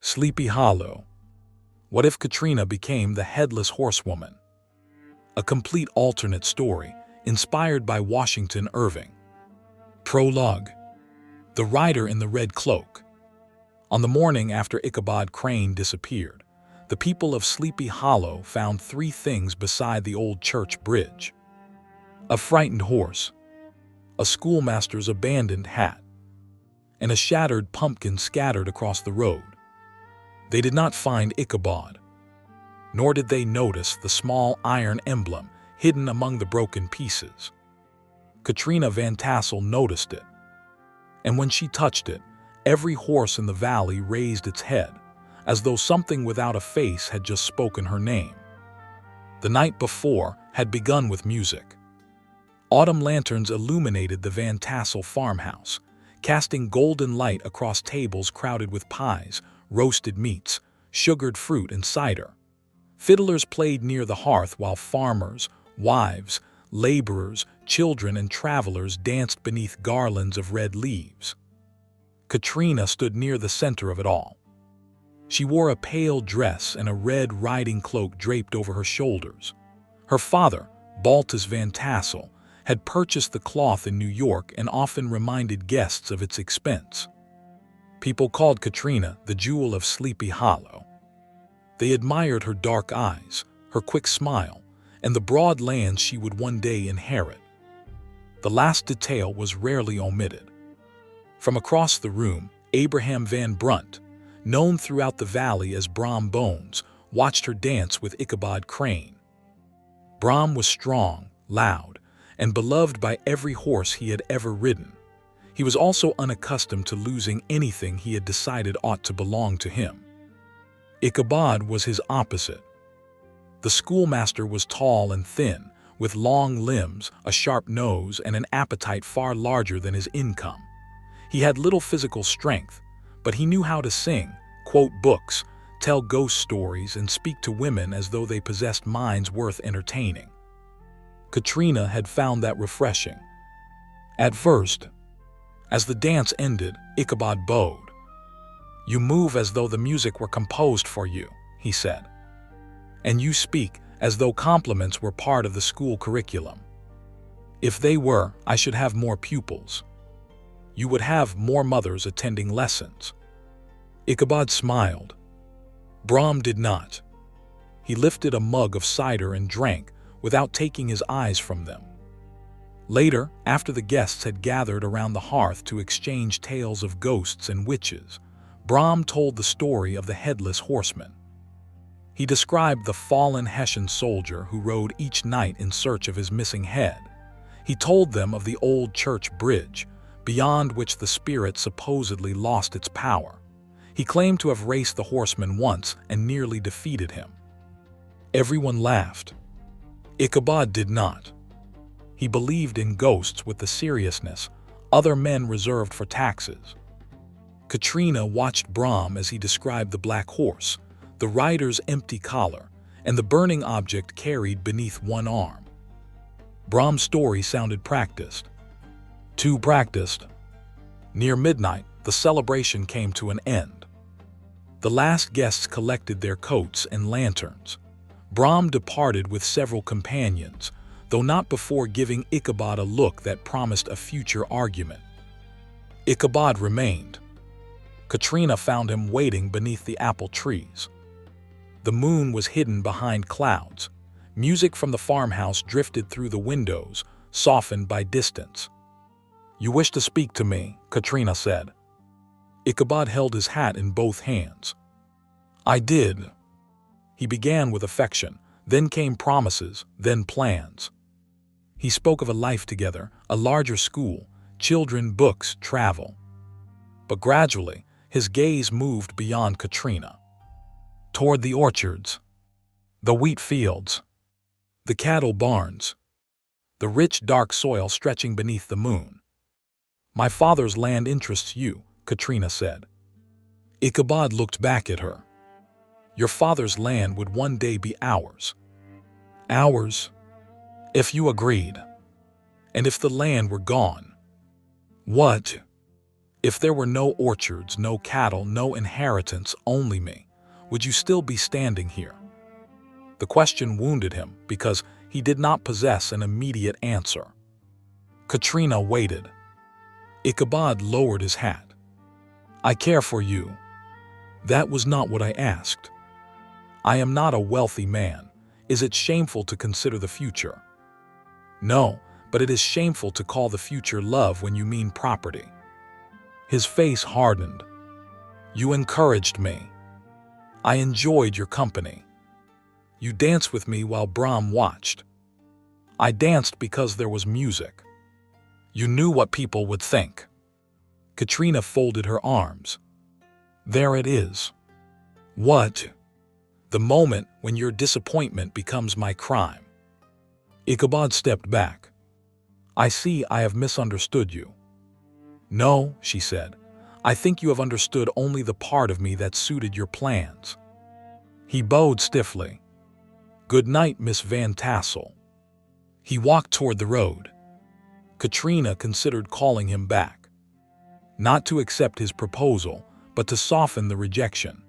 Sleepy Hollow. What if Katrina became the Headless Horsewoman? A complete alternate story, inspired by Washington Irving. Prologue. The rider in the red cloak. On the morning after Ichabod Crane disappeared, the people of Sleepy Hollow found three things beside the old church bridge: a frightened horse, a schoolmaster's abandoned hat, and a shattered pumpkin scattered across the road. They did not find Ichabod, nor did they notice the small iron emblem hidden among the broken pieces. Katrina Van Tassel noticed it, and when she touched it, every horse in the valley raised its head, as though something without a face had just spoken her name. The night before had begun with music. Autumn lanterns illuminated the Van Tassel farmhouse, casting golden light across tables crowded with pies, roasted meats, sugared fruit, and cider. Fiddlers played near the hearth while farmers, wives, laborers, children, and travelers danced beneath garlands of red leaves. Katrina stood near the center of it all. She wore a pale dress and a red riding cloak draped over her shoulders. Her father, Baltus Van Tassel, had purchased the cloth in New York and often reminded guests of its expense. People called Katrina the Jewel of Sleepy Hollow. They admired her dark eyes, her quick smile, and the broad lands she would one day inherit. The last detail was rarely omitted. From across the room, Abraham Van Brunt, known throughout the valley as Brom Bones, watched her dance with Ichabod Crane. Brom was strong, loud, and beloved by every horse he had ever ridden. He was also unaccustomed to losing anything he had decided ought to belong to him. Ichabod was his opposite. The schoolmaster was tall and thin, with long limbs, a sharp nose, and an appetite far larger than his income. He had little physical strength, but he knew how to sing, quote books, tell ghost stories, and speak to women as though they possessed minds worth entertaining. Katrina had found that refreshing. At first, as the dance ended, Ichabod bowed. "You move as though the music were composed for you," he said. "And you speak as though compliments were part of the school curriculum. If they were, I should have more pupils. You would have more mothers attending lessons." Ichabod smiled. Brom did not. He lifted a mug of cider and drank without taking his eyes from them. Later, after the guests had gathered around the hearth to exchange tales of ghosts and witches, Brom told the story of the Headless Horseman. He described the fallen Hessian soldier who rode each night in search of his missing head. He told them of the old church bridge, beyond which the spirit supposedly lost its power. He claimed to have raced the horseman once and nearly defeated him. Everyone laughed. Ichabod did not. He believed in ghosts with the seriousness other men reserved for taxes. Katrina watched Brom as he described the black horse, the rider's empty collar, and the burning object carried beneath one arm. Brom's story sounded practiced. Too practiced. Near midnight, the celebration came to an end. The last guests collected their coats and lanterns. Brom departed with several companions, though not before giving Ichabod a look that promised a future argument. Ichabod remained. Katrina found him waiting beneath the apple trees. The moon was hidden behind clouds. Music from the farmhouse drifted through the windows, softened by distance. "You wish to speak to me," Katrina said. Ichabod held his hat in both hands. "I did." He began with affection, then came promises, then plans. He spoke of a life together, a larger school, children, books, travel. But gradually, his gaze moved beyond Katrina, toward the orchards, the wheat fields, the cattle barns, the rich dark soil stretching beneath the moon. "My father's land interests you," Katrina said. Ichabod looked back at her. "Your father's land would one day be ours." "Ours? If you agreed. And if the land were gone?" "What?" If there were no orchards, no cattle, no inheritance, only me, would you still be standing here? The question wounded him because he did not possess an immediate answer. Katrina waited. Ichabod lowered his hat. I care for you. That was not what I asked. I am not a wealthy man. Is it shameful to consider the future? No, but it is shameful to call the future love when you mean property. His face hardened. You encouraged me. I enjoyed your company. You danced with me while Brom watched. I danced because there was music. You knew what people would think. Katrina folded her arms. There it is. What? The moment when your disappointment becomes my crime. Ichabod stepped back. I see I have misunderstood you. No, she said. I think you have understood only the part of me that suited your plans. He bowed stiffly. Good night, Miss Van Tassel. He walked toward the road. Katrina considered calling him back. Not to accept his proposal, but to soften the rejection.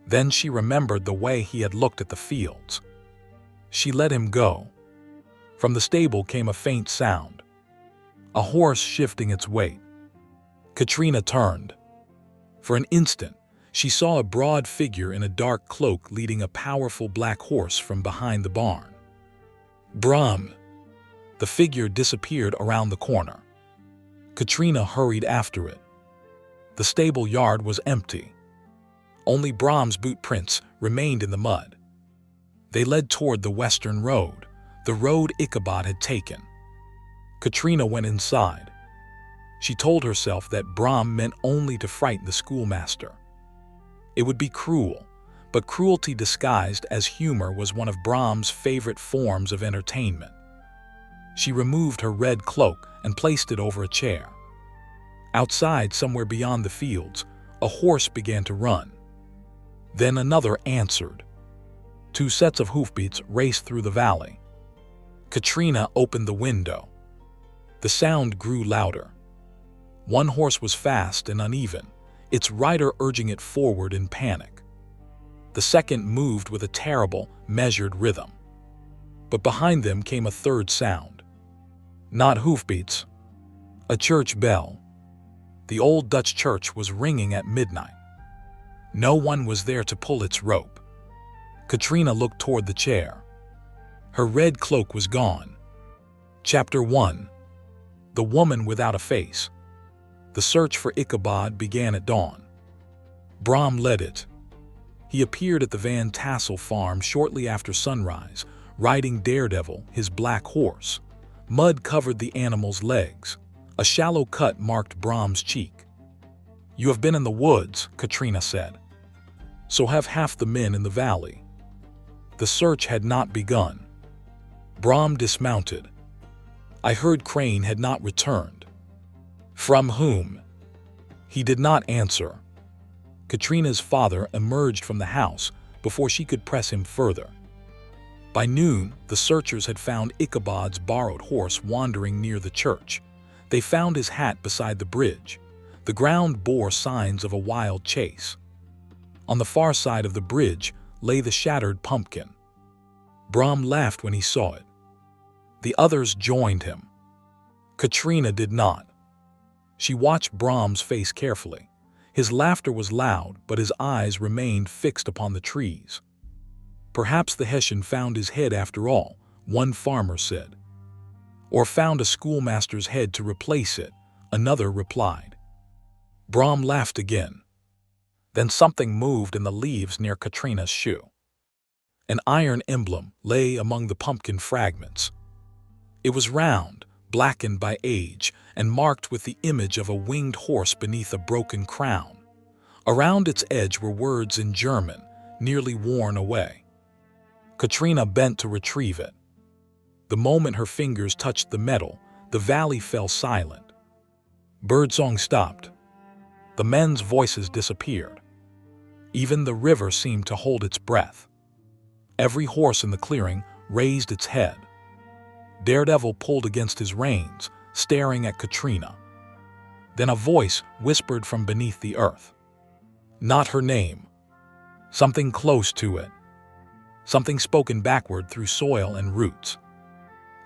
Then she remembered the way he had looked at the fields. She let him go. From the stable came a faint sound. A horse shifting its weight. Katrina turned. For an instant, she saw a broad figure in a dark cloak leading a powerful black horse from behind the barn. Brom! The figure disappeared around the corner. Katrina hurried after it. The stable yard was empty. Only Brom's boot prints remained in the mud. They led toward the western road, the road Ichabod had taken. Katrina went inside. She told herself that Brom meant only to frighten the schoolmaster. It would be cruel, but cruelty disguised as humor was one of Brom's favorite forms of entertainment. She removed her red cloak and placed it over a chair. Outside, somewhere beyond the fields, a horse began to run. Then another answered. 2 sets of hoofbeats raced through the valley. Katrina opened the window. The sound grew louder. One horse was fast and uneven, its rider urging it forward in panic. The second moved with a terrible, measured rhythm. But behind them came a third sound. Not hoofbeats. A church bell. The old Dutch church was ringing at midnight. No one was there to pull its rope. Katrina looked toward the chair. Her red cloak was gone. Chapter 1. The Woman Without a Face. The search for Ichabod began at dawn. Brom led it. He appeared at the Van Tassel farm shortly after sunrise, riding Daredevil, his black horse. Mud covered the animal's legs. A shallow cut marked Brom's cheek. You have been in the woods, Katrina said. So have half the men in the valley. The search had not begun. Brom dismounted. I heard Crane had not returned. From whom? He did not answer. Katrina's father emerged from the house before she could press him further. By noon, the searchers had found Ichabod's borrowed horse wandering near the church. They found his hat beside the bridge. The ground bore signs of a wild chase. On the far side of the bridge lay the shattered pumpkin. Brom laughed when he saw it. The others joined him. Katrina did not. She watched Brom's face carefully. His laughter was loud, but his eyes remained fixed upon the trees. Perhaps the Hessian found his head after all, one farmer said. Or found a schoolmaster's head to replace it, another replied. Brom laughed again. Then something moved in the leaves near Katrina's shoe. An iron emblem lay among the pumpkin fragments. It was round, blackened by age, and marked with the image of a winged horse beneath a broken crown. Around its edge were words in German, nearly worn away. Katrina bent to retrieve it. The moment her fingers touched the metal, the valley fell silent. Birdsong stopped. The men's voices disappeared. Even the river seemed to hold its breath. Every horse in the clearing raised its head. Daredevil pulled against his reins, staring at Katrina. Then a voice whispered from beneath the earth. Not her name. Something close to it. Something spoken backward through soil and roots.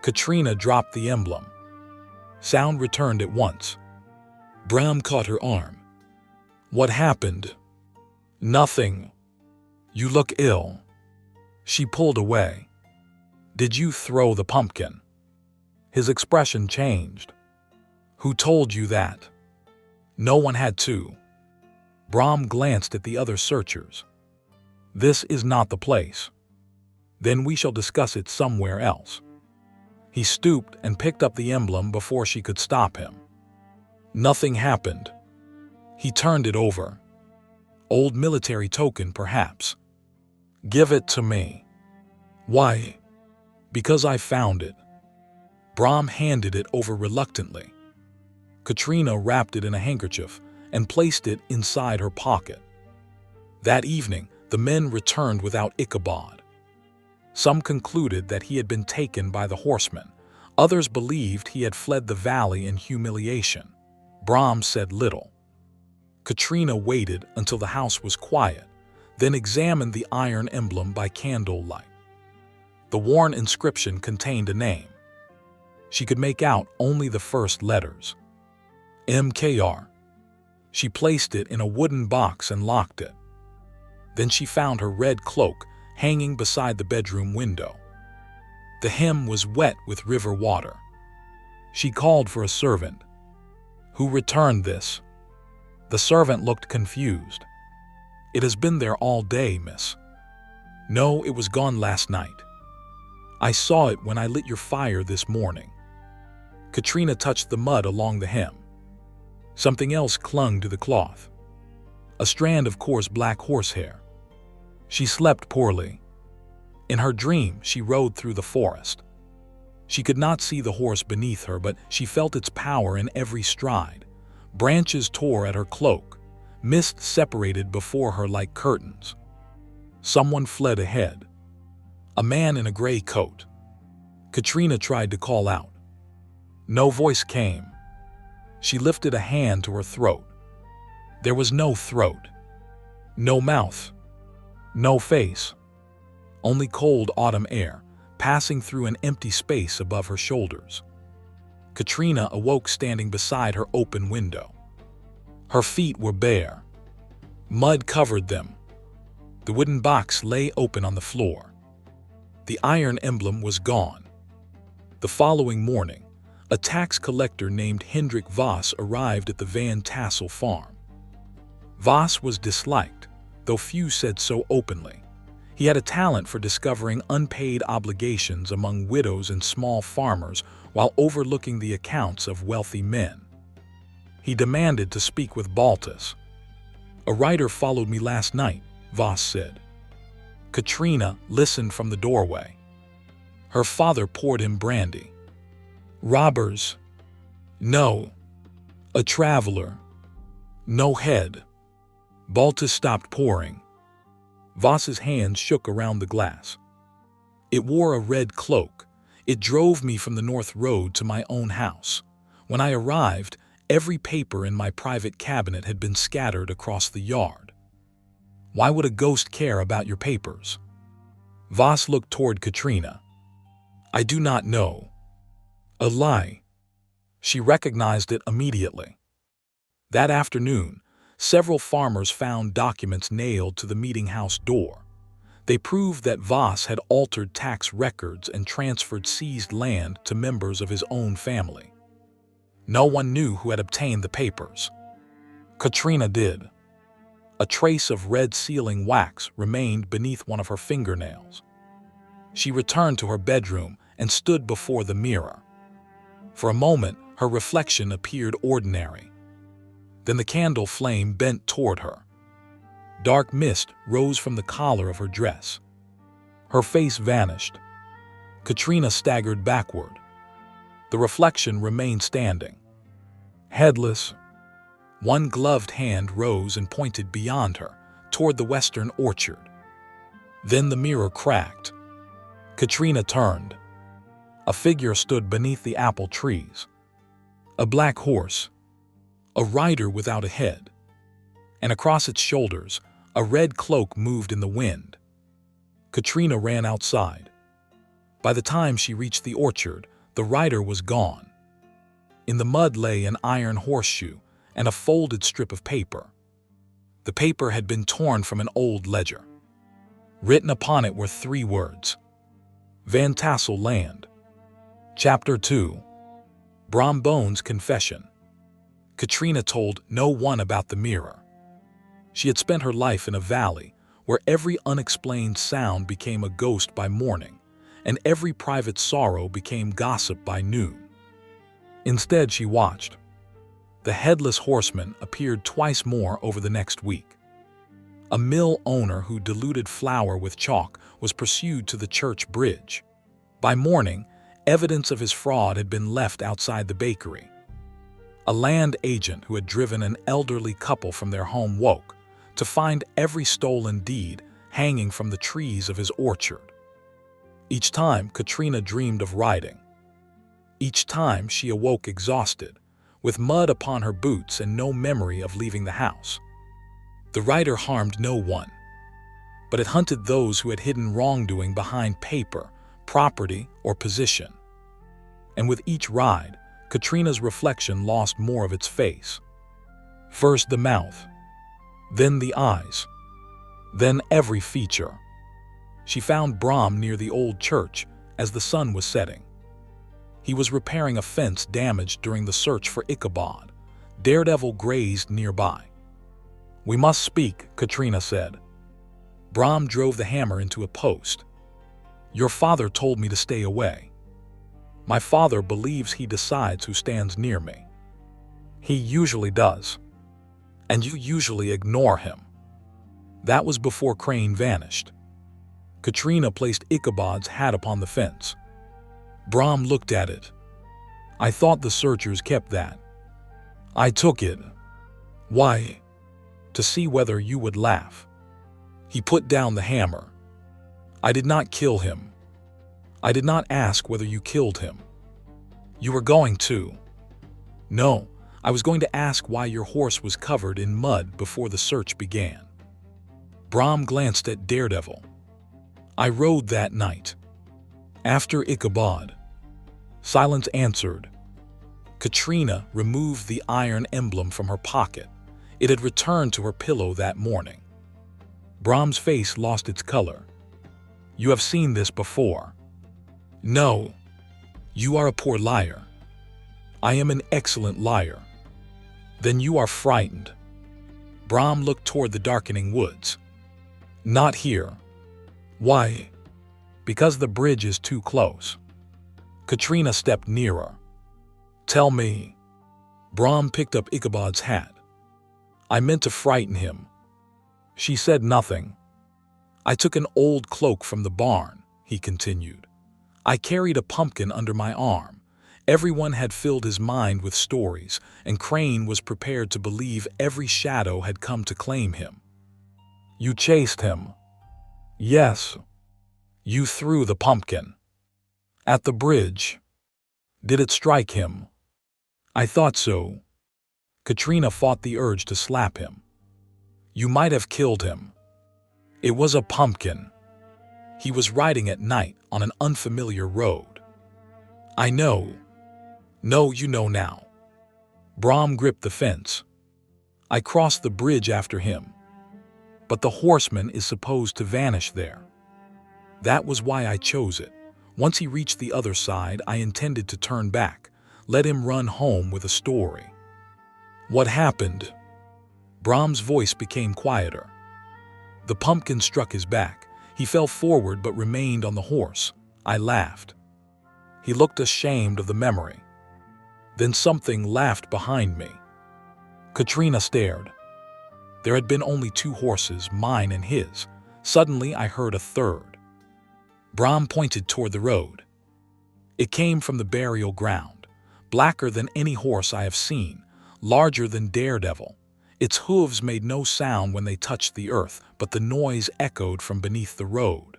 Katrina dropped the emblem. Sound returned at once. Brom caught her arm. What happened? Nothing. You look ill. She pulled away. Did you throw the pumpkin? His expression changed. Who told you that? No one had to. Brom glanced at the other searchers. This is not the place. Then we shall discuss it somewhere else. He stooped and picked up the emblem before she could stop him. Nothing happened. He turned it over. Old military token, perhaps. Give it to me. Why? Because I found it. Brom handed it over reluctantly. Katrina wrapped it in a handkerchief and placed it inside her pocket. That evening, the men returned without Ichabod. Some concluded that he had been taken by the horsemen. Others believed he had fled the valley in humiliation. Brom said little. Katrina waited until the house was quiet, then examined the iron emblem by candlelight. The worn inscription contained a name. She could make out only the first letters. MKR. She placed it in a wooden box and locked it. Then she found her red cloak hanging beside the bedroom window. The hem was wet with river water. She called for a servant. Who returned this? The servant looked confused. It has been there all day, miss. No, it was gone last night. I saw it when I lit your fire this morning. Katrina touched the mud along the hem. Something else clung to the cloth. A strand of coarse black horsehair. She slept poorly. In her dream, she rode through the forest. She could not see the horse beneath her, but she felt its power in every stride. Branches tore at her cloak. Mist separated before her like curtains. Someone fled ahead. A man in a gray coat. Katrina tried to call out. No voice came. She lifted a hand to her throat. There was no throat. No mouth. No face. Only cold autumn air, passing through an empty space above her shoulders. Katrina awoke standing beside her open window. Her feet were bare. Mud covered them. The wooden box lay open on the floor. The iron emblem was gone. The following morning, a tax collector named Hendrik Voss arrived at the Van Tassel farm. Voss was disliked, though few said so openly. He had a talent for discovering unpaid obligations among widows and small farmers while overlooking the accounts of wealthy men. He demanded to speak with Baltus. A rider followed me last night, Voss said. Katrina listened from the doorway. Her father poured him brandy. Robbers. No. A traveler. No head. Baltus stopped pouring. Voss's hands shook around the glass. It wore a red cloak. It drove me from the North Road to my own house. When I arrived, every paper in my private cabinet had been scattered across the yard. Why would a ghost care about your papers? Voss looked toward Katrina. I do not know. A lie. She recognized it immediately. That afternoon, several farmers found documents nailed to the meeting house door. They proved that Voss had altered tax records and transferred seized land to members of his own family. No one knew who had obtained the papers. Katrina did. A trace of red sealing wax remained beneath one of her fingernails. She returned to her bedroom and stood before the mirror. For a moment, her reflection appeared ordinary. Then the candle flame bent toward her. Dark mist rose from the collar of her dress. Her face vanished. Katrina staggered backward. The reflection remained standing. Headless. One gloved hand rose and pointed beyond her, toward the western orchard. Then the mirror cracked. Katrina turned. A figure stood beneath the apple trees. A black horse. a rider without a head, and across its shoulders, a red cloak moved in the wind. Katrina ran outside. By the time she reached the orchard, the rider was gone. In the mud lay an iron horseshoe and a folded strip of paper. The paper had been torn from an old ledger. Written upon it were 3 words: Van Tassel Land. Chapter 2. Brom Bones' Confession. Katrina told no one about the mirror. She had spent her life in a valley where every unexplained sound became a ghost by morning, and every private sorrow became gossip by noon. Instead, she watched. The Headless Horseman appeared twice more over the next week. A mill owner who diluted flour with chalk was pursued to the church bridge. By morning, evidence of his fraud had been left outside the bakery. A land agent who had driven an elderly couple from their home woke to find every stolen deed hanging from the trees of his orchard. Each time, Katrina dreamed of riding. Each time, she awoke exhausted, with mud upon her boots and no memory of leaving the house. The rider harmed no one, but it hunted those who had hidden wrongdoing behind paper, property, or position. And with each ride, Katrina's reflection lost more of its face. First the mouth, then the eyes, then every feature. She found Brom near the old church as the sun was setting. He was repairing a fence damaged during the search for Ichabod. Daredevil grazed nearby. "We must speak," Katrina said. Brom drove the hammer into a post. "Your father told me to stay away. My father believes he decides who stands near me. He usually does. And you usually ignore him." That was before Crane vanished. Katrina placed Ichabod's hat upon the fence. Brom looked at it. "I thought the searchers kept that. I took it. Why? To see whether you would laugh." He put down the hammer. "I did not kill him. I did not ask whether you killed him. You were going to. No, I was going to ask why your horse was covered in mud before the search began." Brom glanced at Daredevil. "I rode that night. After Ichabod." Silence answered. Katrina removed the iron emblem from her pocket. It had returned to her pillow that morning. Brom's face lost its color. "You have seen this before." "No. You are a poor liar." "I am an excellent liar." "Then you are frightened." Brom looked toward the darkening woods. "Not here." "Why?" "Because the bridge is too close." Katrina stepped nearer. "Tell me." Brom picked up Ichabod's hat. "I meant to frighten him." She said nothing. "I took an old cloak from the barn," he continued. "I carried a pumpkin under my arm. Everyone had filled his mind with stories, and Crane was prepared to believe every shadow had come to claim him." "You chased him?" "Yes." "You threw the pumpkin?" "At the bridge." "Did it strike him?" "I thought so." Katrina fought the urge to slap him. "You might have killed him." "It was a pumpkin. He was riding at night on an unfamiliar road." "I know." "No, you know now." Brom gripped the fence. "I crossed the bridge after him. But the horseman is supposed to vanish there. That was why I chose it. Once he reached the other side, I intended to turn back, let him run home with a story." "What happened?" Brom's voice became quieter. "The pumpkin struck his back. He fell forward but remained on the horse. I laughed. He looked ashamed of the memory. Then something laughed behind me." Katrina stared. There had been only 2 horses, mine and his. Suddenly I heard a third. Brom pointed toward the road. It came from the burial ground, blacker than any horse I have seen, larger than Daredevil. Its hooves made no sound when they touched the earth, but the noise echoed from beneath the road.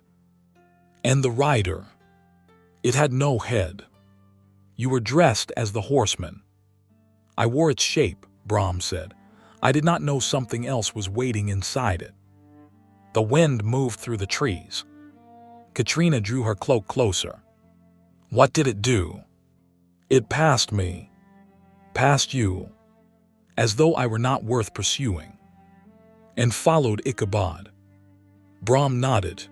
"And the rider? It had no head. You were dressed as the horseman." "I wore its shape," Brom said. I did not know something else was waiting inside it. The wind moved through the trees. Katrina drew her cloak closer. What did it do? It passed me. Past you. As though I were not worth pursuing. And followed Ichabod. Brom nodded.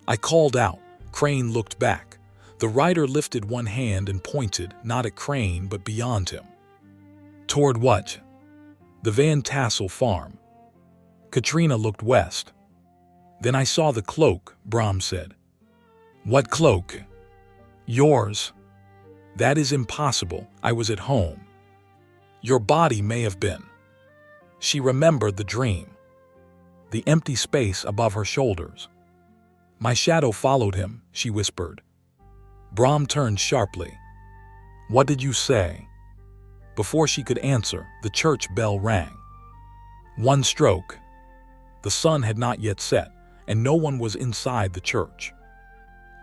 I called out. Crane looked back. The rider lifted one hand and pointed, not at Crane, but beyond him. Toward what? The Van Tassel farm. Katrina looked west. Then I saw the cloak, Brom said. What cloak? Yours. That is impossible. I was at home. Your body may have been. She remembered the dream. The empty space above her shoulders. My shadow followed him, she whispered. Brom turned sharply. What did you say? Before she could answer, the church bell rang. One stroke. The sun had not yet set, and no one was inside the church.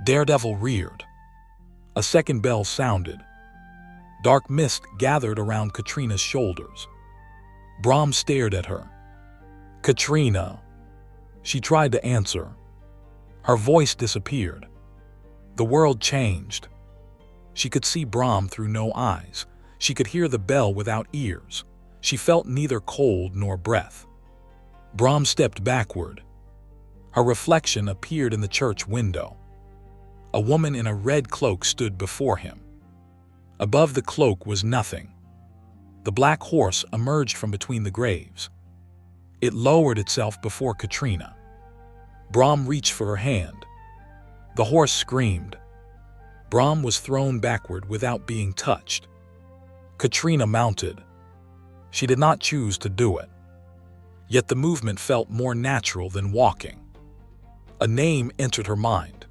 Daredevil reared. A second bell sounded. Dark mist gathered around Katrina's shoulders. Brom stared at her. Katrina. She tried to answer. Her voice disappeared. The world changed. She could see Brom through no eyes. She could hear the bell without ears. She felt neither cold nor breath. Brom stepped backward. Her reflection appeared in the church window. A woman in a red cloak stood before him. Above the cloak was nothing. The black horse emerged from between the graves. It lowered itself before Katrina. Brom reached for her hand. The horse screamed. Brom was thrown backward without being touched. Katrina mounted. She did not choose to do it. Yet the movement felt more natural than walking. A name entered her mind.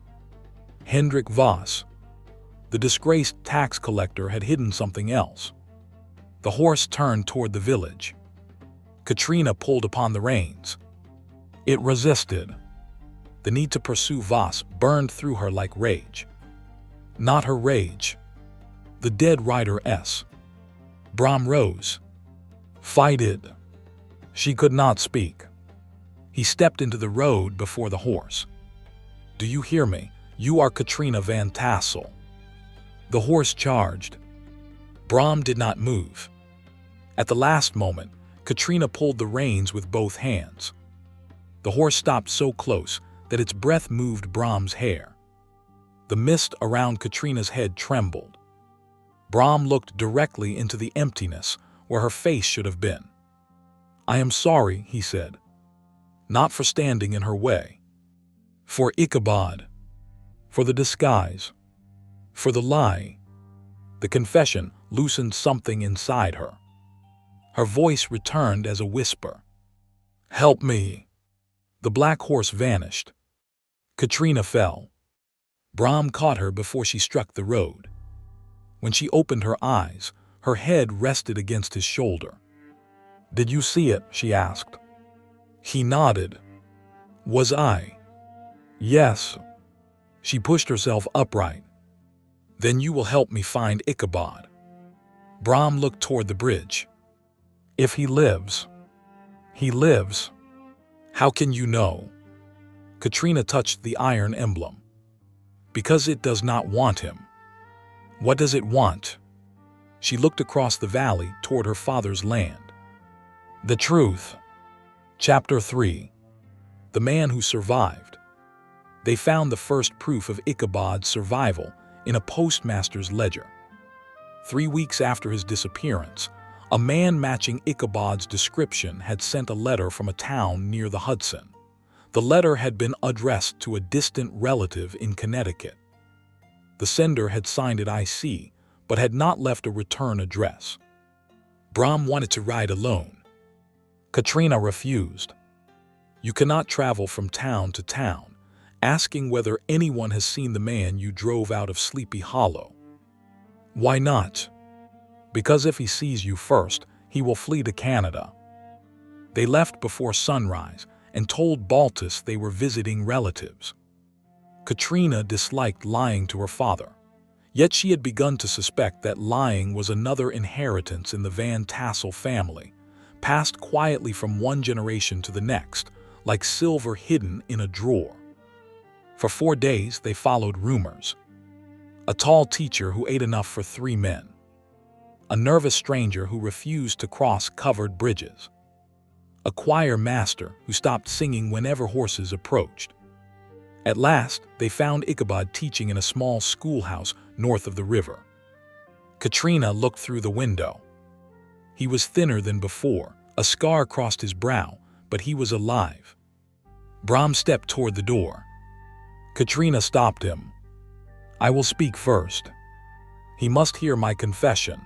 Hendrik Voss. The disgraced tax collector had hidden something else. The horse turned toward the village. Katrina pulled upon the reins. It resisted. The need to pursue Voss burned through her like rage. Not her rage. The dead rider's. Brom rose. Fight it. She could not speak. He stepped into the road before the horse. Do you hear me? You are Katrina Van Tassel. The horse charged. Brom did not move. At the last moment, Katrina pulled the reins with both hands. The horse stopped so close that its breath moved Brom's hair. The mist around Katrina's head trembled. Brom looked directly into the emptiness where her face should have been. I am sorry, he said. Not for standing in her way. For Ichabod. For the disguise. For the lie. The confession loosened something inside her. Her voice returned as a whisper. Help me. The black horse vanished. Katrina fell. Brom caught her before she struck the road. When she opened her eyes, her head rested against his shoulder. Did you see it? She asked. He nodded. Was I? Yes. She pushed herself upright. Then you will help me find Ichabod. Brom looked toward the bridge. If he lives. He lives. How can you know? Katrina touched the iron emblem. Because it does not want him. What does it want? She looked across the valley toward her father's land. The truth. Chapter 3. The man who survived. They found the first proof of Ichabod's survival in a postmaster's ledger. 3 weeks after his disappearance, a man matching Ichabod's description had sent a letter from a town near the Hudson. The letter had been addressed to a distant relative in Connecticut. The sender had signed it IC, but had not left a return address. Brom wanted to ride alone. Katrina refused. You cannot travel from town to town, asking whether anyone has seen the man you drove out of Sleepy Hollow. Why not? Because if he sees you first, he will flee to Canada. They left before sunrise and told Baltus they were visiting relatives. Katrina disliked lying to her father, Yet she had begun to suspect that lying was another inheritance in the Van Tassel family, passed quietly from one generation to the next, like silver hidden in a drawer. For 4 days they followed rumors. A tall teacher who ate enough for 3 men. A nervous stranger who refused to cross covered bridges. A choir master who stopped singing whenever horses approached. At last, they found Ichabod teaching in a small schoolhouse north of the river. Katrina looked through the window. He was thinner than before, a scar crossed his brow, but he was alive. Brom stepped toward the door. Katrina stopped him. "I will speak first. He must hear my confession.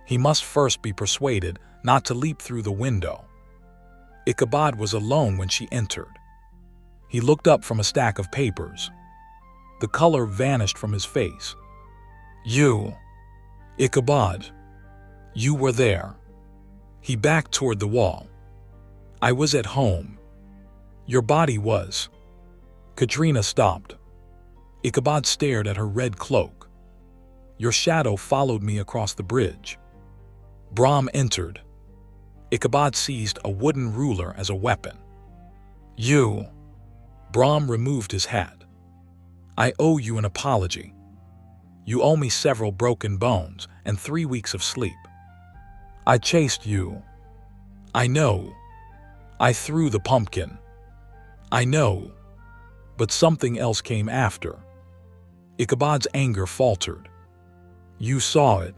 He must first be persuaded not to leap through the window." Ichabod was alone when she entered. He looked up from a stack of papers. The color vanished from his face. "You, Ichabod, you were there." He backed toward the wall. "I was at home. Your body was." Katrina stopped. Ichabod stared at her red cloak. "Your shadow followed me across the bridge." Brom entered. Ichabod seized a wooden ruler as a weapon. "You." Brom removed his hat. "I owe you an apology. You owe me several broken bones and 3 weeks of sleep. I chased you. I know. I threw the pumpkin. I know. But something else came after." Ichabod's anger faltered. "You saw it."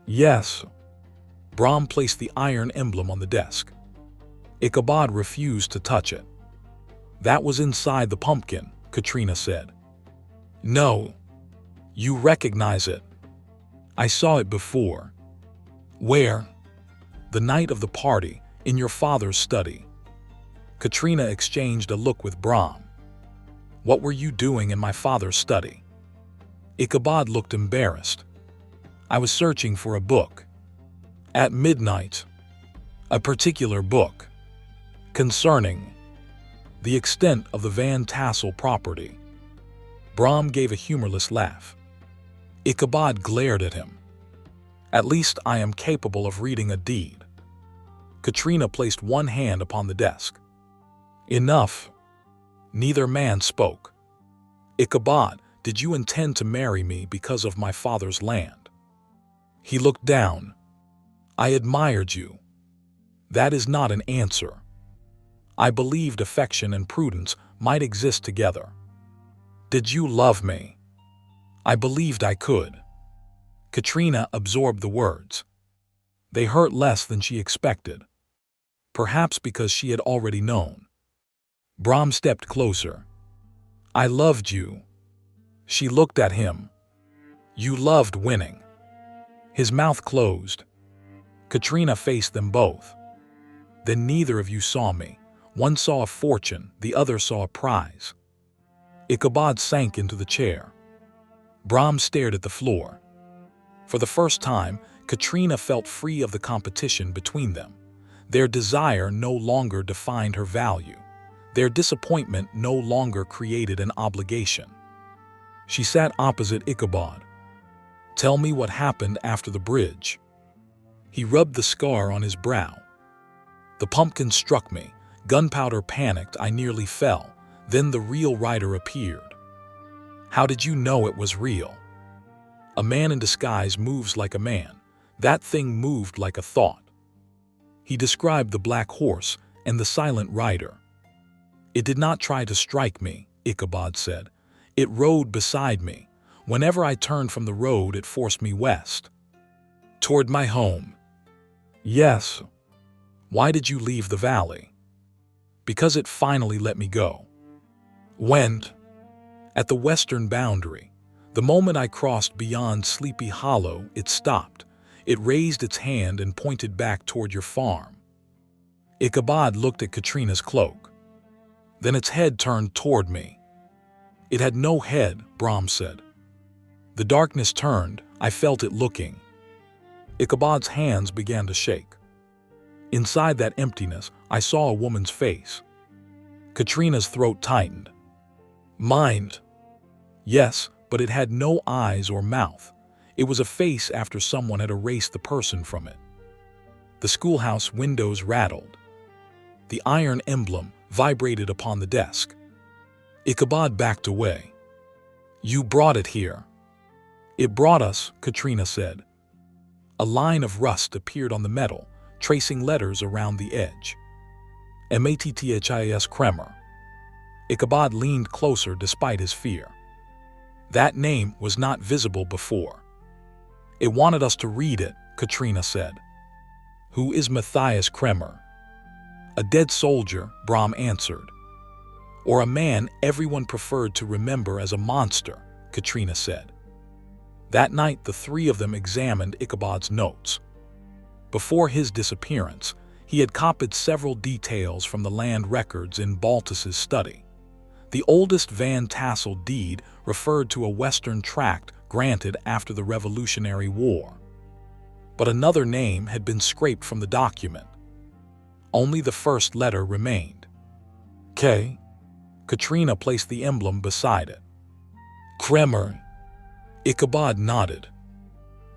"Yes." Brom placed the iron emblem on the desk. Ichabod refused to touch it. "That was inside the pumpkin," Katrina said. "No. You recognize it." "I saw it before." "Where?" "The night of the party, in your father's study." Katrina exchanged a look with Brom. "What were you doing in my father's study?" Ichabod looked embarrassed. "I was searching for a book." "At midnight." "A particular book." "Concerning?" "The extent of the Van Tassel property." Brom gave a humorless laugh. Ichabod glared at him. "At least I am capable of reading a deed." Katrina placed one hand upon the desk. "Enough." Neither man spoke. "Ichabod, did you intend to marry me because of my father's land?" He looked down. "I admired you." "That is not an answer." "I believed affection and prudence might exist together." "Did you love me?" "I believed I could." Katrina absorbed the words. They hurt less than she expected. Perhaps because she had already known. Brom stepped closer. "I loved you." She looked at him. "You loved winning." His mouth closed. Katrina faced them both. "Then neither of you saw me. One saw a fortune, the other saw a prize." Ichabod sank into the chair. Brom stared at the floor. For the first time, Katrina felt free of the competition between them. Their desire no longer defined her value. Their disappointment no longer created an obligation. She sat opposite Ichabod. "Tell me what happened after the bridge." He rubbed the scar on his brow. "The pumpkin struck me. Gunpowder panicked, I nearly fell. Then the real rider appeared." "How did you know it was real?" "A man in disguise moves like a man. That thing moved like a thought." He described the black horse and the silent rider. "It did not try to strike me," Ichabod said. "It rode beside me. Whenever I turned from the road, it forced me west. Toward my home." "Yes." "Why did you leave the valley?" "Because it finally let me go." "When?" "At the western boundary. The moment I crossed beyond Sleepy Hollow, it stopped. It raised its hand and pointed back toward your farm." Ichabod looked at Katrina's cloak. "Then its head turned toward me." "It had no head," Brom said. "The darkness turned. I felt it looking." Ichabod's hands began to shake. "Inside that emptiness, I saw a woman's face." Katrina's throat tightened. "Mind?" "Yes, but it had no eyes or mouth. It was a face after someone had erased the person from it. The schoolhouse windows rattled. The iron emblem vibrated upon the desk. Ichabod backed away. "You brought it here." "It brought us," Katrina said. A line of rust appeared on the metal, tracing letters around the edge. "Matthis Kremer." Ichabod leaned closer despite his fear. That name was not visible before. "It wanted us to read it," Katrina said. "Who is Matthis Kremer?" "A dead soldier," Brom answered. "Or a man everyone preferred to remember as a monster," Katrina said. That night the three of them examined Ichabod's notes. Before his disappearance, he had copied several details from the land records in Baltus's study. The oldest Van Tassel deed referred to a western tract granted after the Revolutionary War. But another name had been scraped from the document. Only the first letter remained. K. Katrina placed the emblem beside it. "Kremer." Ichabod nodded.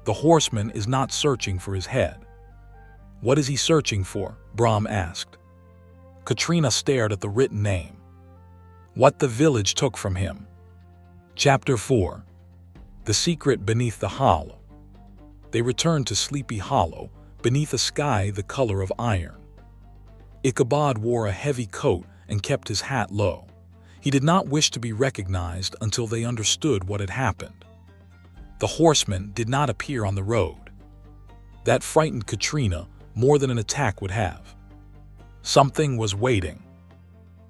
"The horseman is not searching for his head." "What is he searching for?" Brom asked. Katrina stared at the written name. "What the village took from him." Chapter 4. The Secret Beneath the Hollow. They returned to Sleepy Hollow, beneath a sky the color of iron. Ichabod wore a heavy coat and kept his hat low. He did not wish to be recognized until they understood what had happened. The horseman did not appear on the road. That frightened Katrina more than an attack would have. Something was waiting.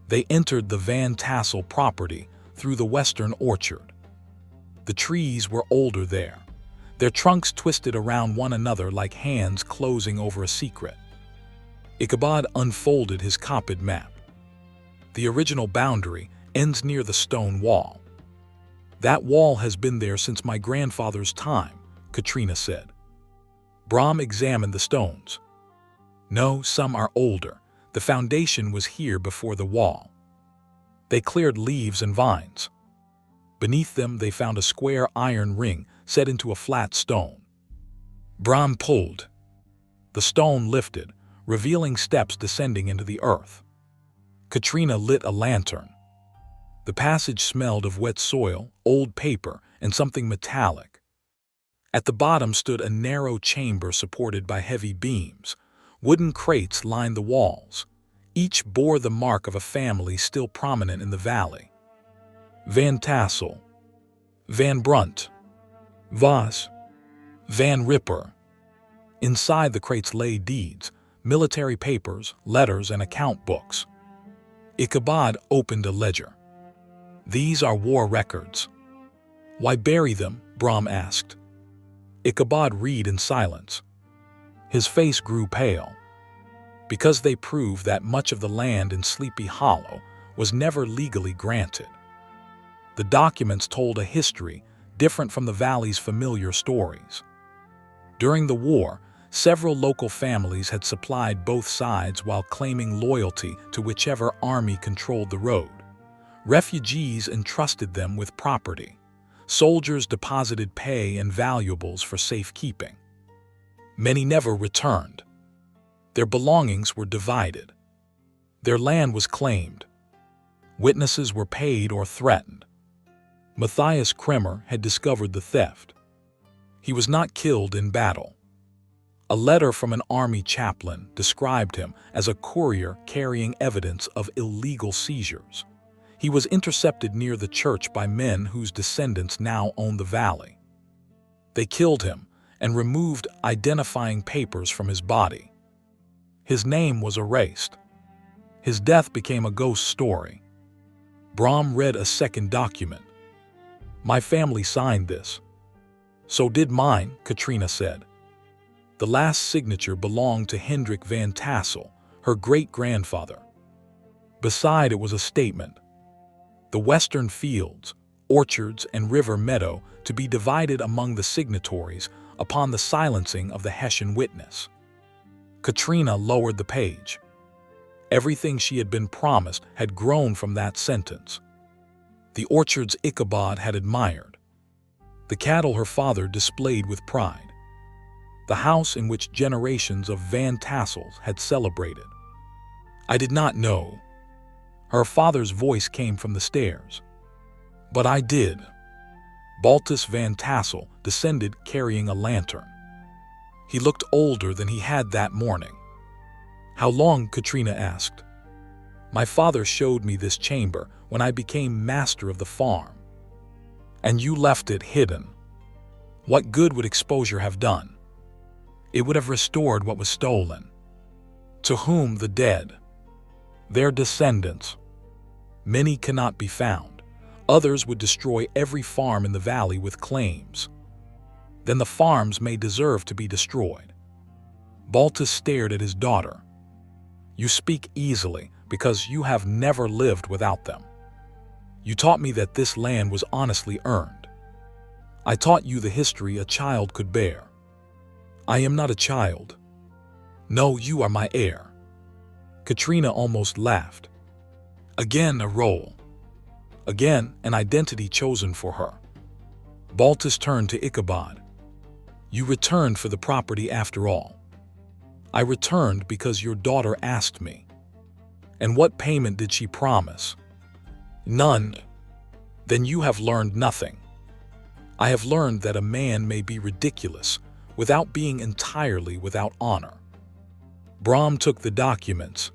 They entered the Van Tassel property through the western orchard. The trees were older there, their trunks twisted around one another like hands closing over a secret. Ichabod unfolded his copied map. The original boundary ends near the stone wall. "That wall has been there since my grandfather's time," Katrina said. Brom examined the stones. "No, some are older. The foundation was here before the wall." They cleared leaves and vines. Beneath them they found a square iron ring set into a flat stone. Brom pulled. The stone lifted, revealing steps descending into the earth. Katrina lit a lantern. The passage smelled of wet soil, old paper, and something metallic. At the bottom stood a narrow chamber supported by heavy beams. Wooden crates lined the walls. Each bore the mark of a family still prominent in the valley. Van Tassel, Van Brunt, Voss, Van Ripper. Inside the crates lay deeds, military papers, letters, and account books. Ichabod opened a ledger. "These are war records." "Why bury them?" Brom asked. Ichabod read in silence. His face grew pale. "Because they prove that much of the land in Sleepy Hollow was never legally granted." The documents told a history different from the valley's familiar stories. During the war, several local families had supplied both sides while claiming loyalty to whichever army controlled the road. Refugees entrusted them with property. Soldiers deposited pay and valuables for safekeeping. Many never returned. Their belongings were divided. Their land was claimed. Witnesses were paid or threatened. Matthis Kremer had discovered the theft. He was not killed in battle. A letter from an army chaplain described him as a courier carrying evidence of illegal seizures. He was intercepted near the church by men whose descendants now own the valley. They killed him and removed identifying papers from his body. His name was erased. His death became a ghost story. Brom read a second document. "My family signed this." "So did mine," Katrina said. The last signature belonged to Hendrik Van Tassel, her great-grandfather. Beside it was a statement. The western fields, orchards, and river meadow to be divided among the signatories upon the silencing of the Hessian witness. Katrina lowered the page. Everything she had been promised had grown from that sentence. The orchards Ichabod had admired, the cattle her father displayed with pride, the house in which generations of Van Tassels had celebrated. I did not know. Her father's voice came from the stairs. But I did. Baltus Van Tassel descended carrying a lantern. He looked older than he had that morning. How long? Katrina asked. My father showed me this chamber when I became master of the farm. And you left it hidden. What good would exposure have done? It would have restored what was stolen. To whom? The dead. Their descendants. Many cannot be found. Others would destroy every farm in the valley with claims. Then the farms may deserve to be destroyed. Baltus stared at his daughter. You speak easily because you have never lived without them. You taught me that this land was honestly earned. I taught you the history a child could bear. I am not a child. No, you are my heir. Katrina almost laughed. Again a role. Again an identity chosen for her. Baltus turned to Ichabod. You returned for the property after all. I returned because your daughter asked me. And what payment did she promise? None. Then you have learned nothing. I have learned that a man may be ridiculous without being entirely without honor. Brom took the documents.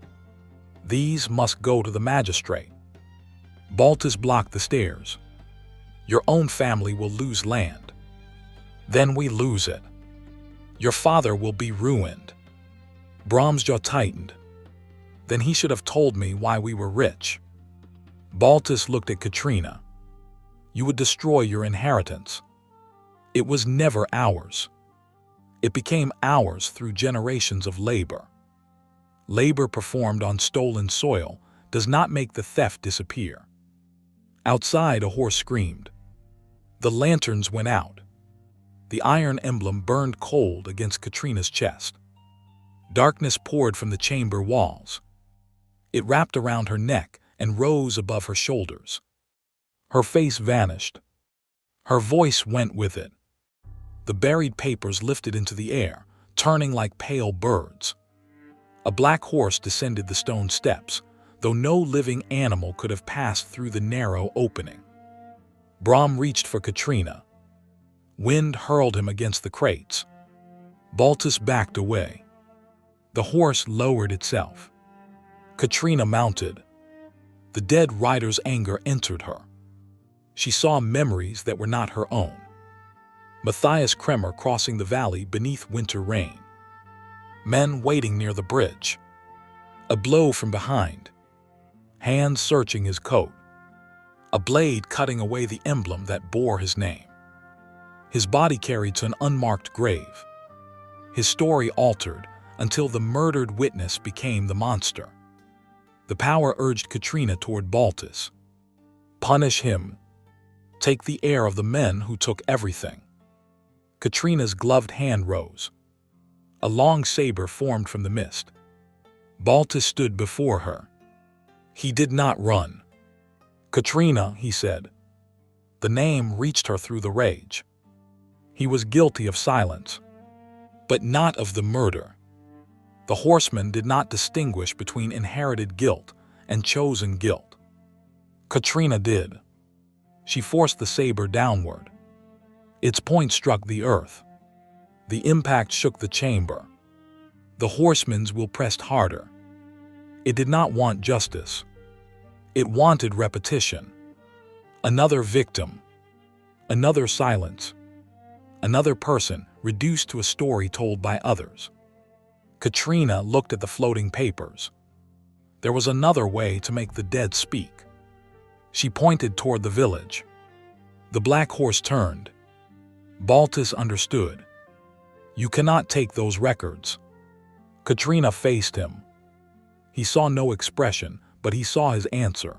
These must go to the magistrate. Baltus blocked the stairs. Your own family will lose land. Then we lose it. Your father will be ruined. Brom's jaw tightened. Then he should have told me why we were rich. Baltus looked at Katrina. You would destroy your inheritance. It was never ours. It became ours through generations of labor. Labor performed on stolen soil does not make the theft disappear. Outside, a horse screamed. The lanterns went out. The iron emblem burned cold against Katrina's chest. Darkness poured from the chamber walls. It wrapped around her neck and rose above her shoulders. Her face vanished. Her voice went with it. The buried papers lifted into the air, turning like pale birds. A black horse descended the stone steps, though no living animal could have passed through the narrow opening. Brom reached for Katrina. Wind hurled him against the crates. Baltus backed away. The horse lowered itself. Katrina mounted. The dead rider's anger entered her. She saw memories that were not her own. Matthias Kremer crossing the valley beneath winter rain. Men waiting near the bridge. A blow from behind. Hands searching his coat. A blade cutting away the emblem that bore his name. His body carried to an unmarked grave. His story altered until the murdered witness became the monster. The power urged Katrina toward Baltus. Punish him. Take the heir of the men who took everything. Katrina's gloved hand rose. A long saber formed from the mist. Baltus stood before her. He did not run. Katrina, he said. The name reached her through the rage. He was guilty of silence, but not of the murder. The horseman did not distinguish between inherited guilt and chosen guilt. Katrina did. She forced the saber downward. Its point struck the earth. The impact shook the chamber. The horseman's will pressed harder. It did not want justice. It wanted repetition. Another victim. Another silence. Another person reduced to a story told by others. Katrina looked at the floating papers. There was another way to make the dead speak. She pointed toward the village. The black horse turned. Baltus understood. You cannot take those records. Katrina faced him. He saw no expression, but he saw his answer.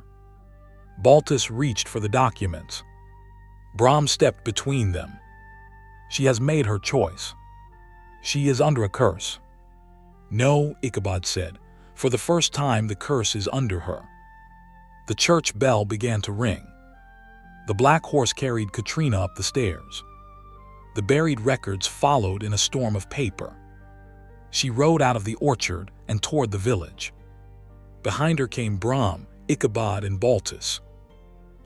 Baltus reached for the documents. Brom stepped between them. She has made her choice. She is under a curse. No, Ichabod said. For the first time, the curse is under her. The church bell began to ring. The black horse carried Katrina up the stairs. The buried records followed in a storm of paper. She rode out of the orchard and toward the village. Behind her came Brom, Ichabod, and Baltus.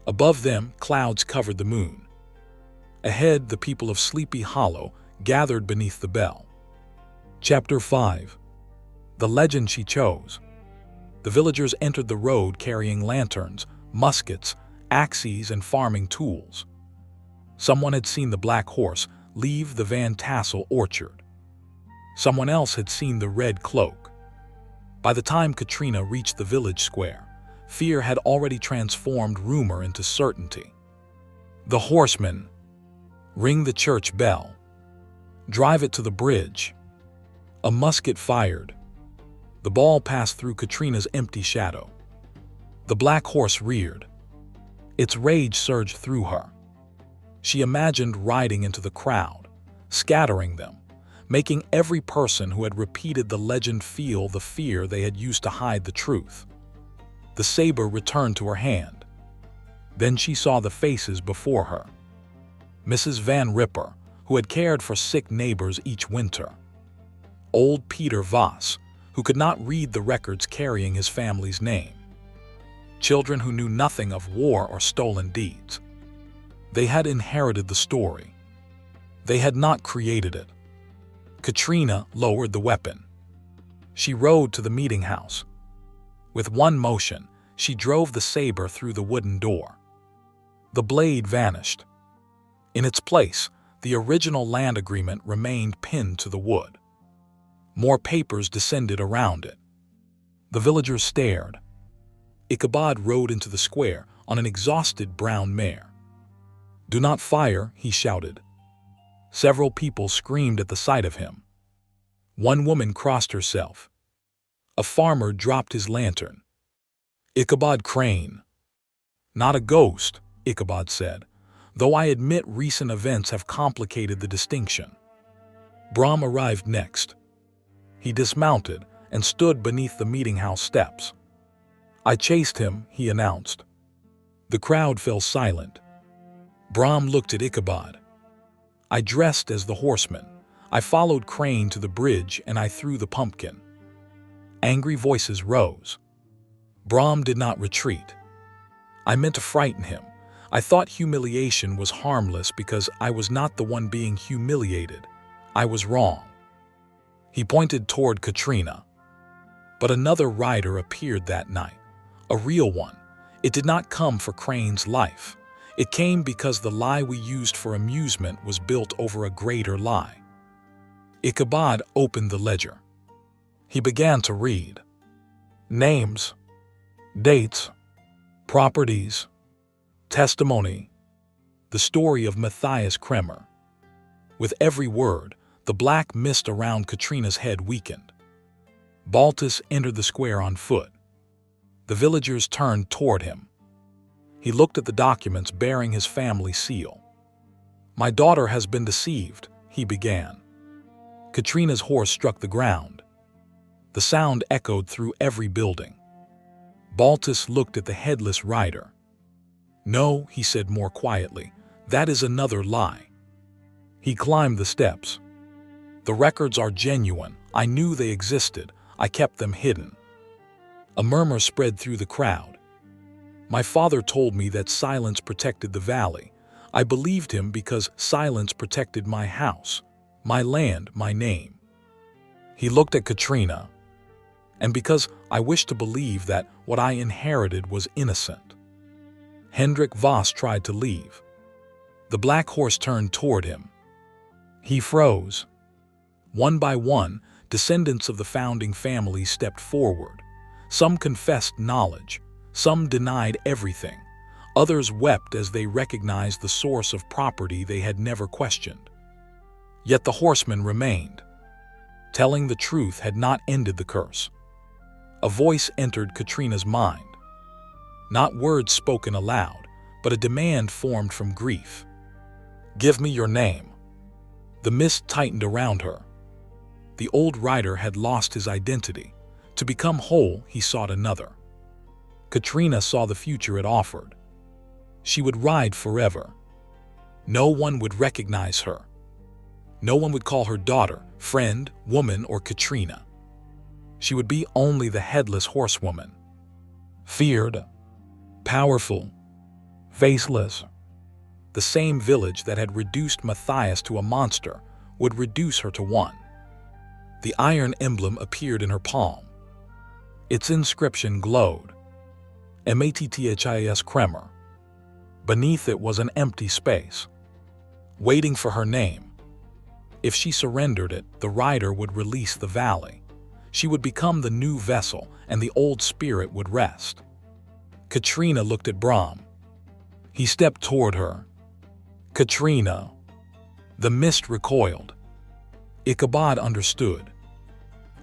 Above them, clouds covered the moon. Ahead, the people of Sleepy Hollow gathered beneath the bell. Chapter 5. The Legend She Chose. The villagers entered the road carrying lanterns, muskets, axes, and farming tools. Someone had seen the black horse leave the Van Tassel orchard. Someone else had seen the red cloak. By the time Katrina reached the village square, fear had already transformed rumor into certainty. The horseman. Ring the church bell. Drive it to the bridge. A musket fired. The ball passed through Katrina's empty shadow. The black horse reared. Its rage surged through her. She imagined riding into the crowd, scattering them, making every person who had repeated the legend feel the fear they had used to hide the truth. The saber returned to her hand. Then she saw the faces before her. Mrs. Van Ripper, who had cared for sick neighbors each winter. Old Peter Voss, who could not read the records carrying his family's name. Children who knew nothing of war or stolen deeds. They had inherited the story. They had not created it. Katrina lowered the weapon. She rode to the meeting house. With one motion, she drove the saber through the wooden door. The blade vanished. In its place, the original land agreement remained pinned to the wood. More papers descended around it. The villagers stared. Ichabod rode into the square on an exhausted brown mare. "Do not fire," he shouted. Several people screamed at the sight of him. One woman crossed herself. A farmer dropped his lantern. "Ichabod Crane." "Not a ghost," Ichabod said, "though I admit recent events have complicated the distinction." Brom arrived next. He dismounted and stood beneath the meeting house steps. "I chased him," he announced. The crowd fell silent. Brom looked at Ichabod. "I dressed as the horseman. I followed Crane to the bridge and I threw the pumpkin." Angry voices rose. Brom did not retreat. "I meant to frighten him. I thought humiliation was harmless because I was not the one being humiliated. I was wrong." He pointed toward Katrina. But another rider appeared that night, a real one. It did not come for Crane's life. It came because the lie we used for amusement was built over a greater lie. Ichabod opened the ledger. He began to read. Names, dates, properties, testimony, the story of Matthias Kremer. With every word, the black mist around Katrina's head weakened. Baltus entered the square on foot. The villagers turned toward him. He looked at the documents bearing his family seal. "My daughter has been deceived," he began. Katrina's horse struck the ground. The sound echoed through every building. Baltus looked at the headless rider. "No," he said more quietly, "that is another lie." He climbed the steps. "The records are genuine. I knew they existed. I kept them hidden." A murmur spread through the crowd. "My father told me that silence protected the valley. I believed him because silence protected my house, my land, my name." He looked at Katrina. "And because I wished to believe that what I inherited was innocent." Hendrik Voss tried to leave. The black horse turned toward him. He froze. One by one, descendants of the founding family stepped forward. Some confessed knowledge. Some denied everything. Others wept as they recognized the source of property they had never questioned. Yet the horseman remained. Telling the truth had not ended the curse. A voice entered Katrina's mind. Not words spoken aloud, but a demand formed from grief. "Give me your name." The mist tightened around her. The old rider had lost his identity. To become whole, he sought another. Katrina saw the future it offered. She would ride forever. No one would recognize her. No one would call her daughter, friend, woman, or Katrina. She would be only the Headless Horsewoman. Feared, powerful, faceless. The same village that had reduced Matthias to a monster would reduce her to one. The iron emblem appeared in her palm. Its inscription glowed. Matthias Kremer. Beneath it was an empty space, waiting for her name. If she surrendered it, the rider would release the valley. She would become the new vessel, and the old spirit would rest. Katrina looked at Brom. He stepped toward her. Katrina. The mist recoiled. Ichabod understood.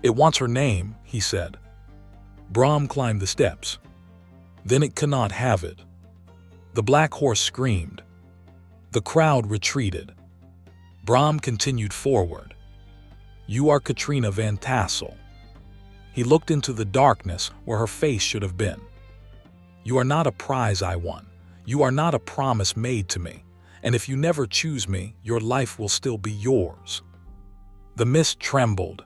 It wants her name, he said. Brom climbed the steps. Then it cannot have it. The black horse screamed. The crowd retreated. Brom continued forward. You are Katrina Van Tassel. He looked into the darkness where her face should have been. You are not a prize I won. You are not a promise made to me. And if you never choose me, your life will still be yours. The mist trembled.